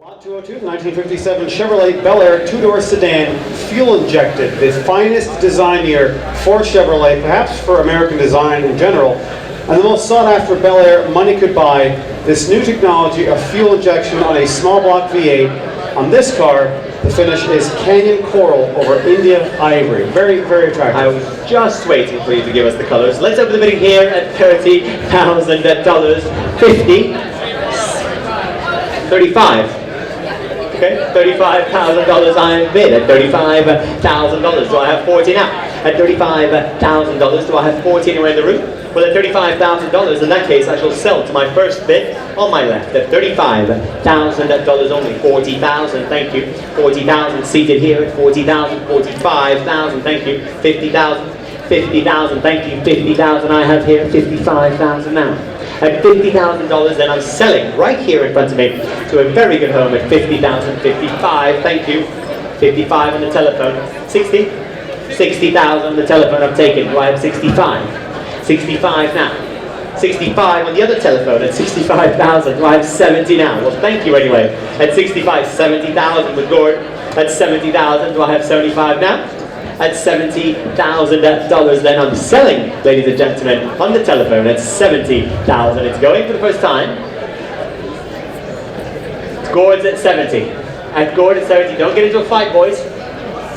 Lot 202, 1957 Chevrolet Bel Air two-door sedan, fuel-injected, the finest design year for Chevrolet, perhaps for American design in general, and the most sought-after Bel Air money could buy. This new technology of fuel injection on a small block V8. On this car, the finish is canyon coral over India Ivory. Very, very attractive. I was just waiting for you to give us the colors. Let's open the bidding here at $30,000. 50, 35. Okay, $35,000 I bid. At $35,000, do I have 40 now? At $35,000, do I have 40 anywhere in the room? Well, at $35,000, in that case, I shall sell to my first bid on my left. At $35,000 only. 40,000, thank you. 40,000 seated here at 40,000. 45,000, thank you. 50,000. 50,000, thank you. 50,000 I have here. 55,000 now. At $50,000, then I'm selling right here in front of me to a very good home at 50,000, 55, thank you. 55 on the telephone. 60? 60,000 on the telephone I've taken. Do I have 65? 65 now. 65 on the other telephone at 65,000. Do I have 70 now? Well, thank you anyway. At 65, 70,000 with Gord. At 70,000, do I have 75 now? At $70,000, then I'm selling, ladies and gentlemen, on the telephone at 70,000. It's going for the first time. Gord's at 70. At Gord at 70. Don't get into a fight, boys.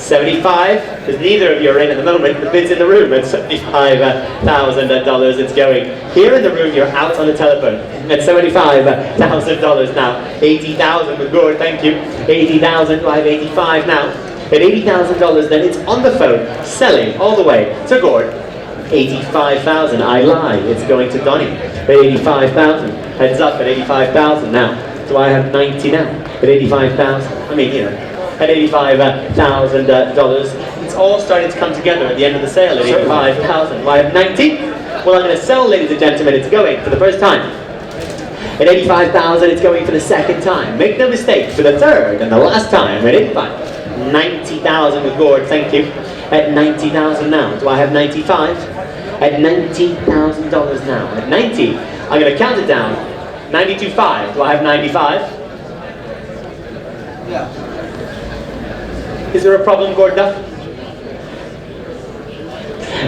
75, because neither of you are in at the moment. The bid's in the room at $75,000. It's going. Here in the room, you're out on the telephone at $75,000 now. 80,000 with Gord, thank you. 80,000. Do I have 85 now? At $80,000, then it's on the phone, selling all the way to Gord. 85,000, I lie, it's going to Donny. At 85,000, heads up at 85,000 now. Do I have 90 now? At 85,000, I mean, you know, at $85,000. It's all starting to come together at the end of the sale at 85,000. Do I have 90? Well, I'm going to sell, ladies and gentlemen, it's going for the first time. At 85,000, it's going for the second time. Make no mistake, for the third and the last time at 85. 90,000 with Gord, thank you. At 90,000 now. Do I have 95? At $90,000 now. At 90, I'm going to count it down. 92.5. Do I have 95? Yeah. Is there a problem, Gord Duff?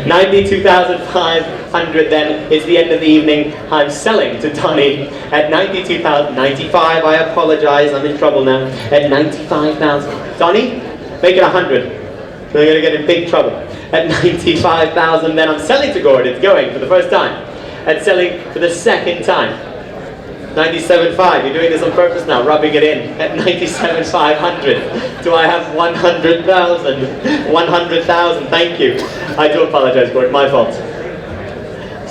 92,500 then is the end of the evening. I'm selling to Donny at 92,000. 95, I apologize, I'm in trouble now. At 95,000. Donny, make it 100. We're going to get in big trouble. At 95,000, then I'm selling to Gord. It's going for the first time. And selling for the second time. 97.5. You're doing this on purpose now, rubbing it in. At 97,500. Do I have 100,000? 100,000. Thank you. I do apologize, Gord. My fault.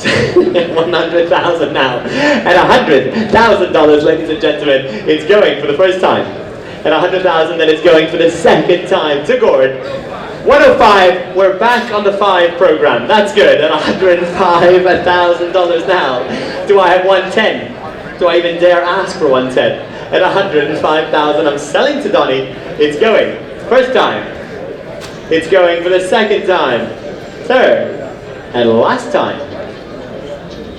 100,000 now. At $100,000, ladies and gentlemen, it's going for the first time. At 100,000, then it's going for the second time to Gord. 105, we're back on the 5 program. That's good. At $105,000 now. Do I have 110? Do I even dare ask for 110? At 105,000, I'm selling to Donny. It's going. First time. It's going for the second time. Third. And last time.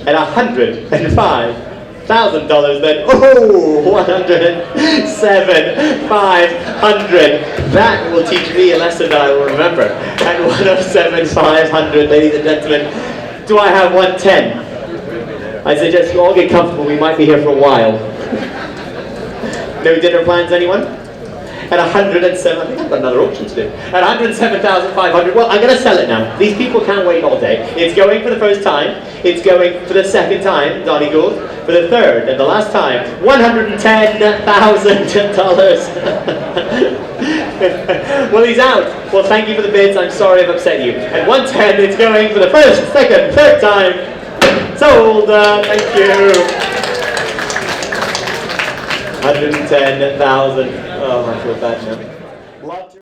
At $105,000 then. Oh, 107,500. That will teach me a lesson that I will remember. At 107,500, ladies and gentlemen. Do I have 110? I suggest you all get comfortable, we might be here for a while. No dinner plans, anyone? At 107, I think I've got another auction to do. At 107,500, well, I'm going to sell it now. These people can't wait all day. It's going for the first time. It's going for the second time, Donny Gould. For the third and the last time, $110,000. Well, he's out. Well, thank you for the bids. I'm sorry I've upset you. At 110, it's going for the first, second, third time. Sold, thank you. 110,000. Oh, I feel bad now.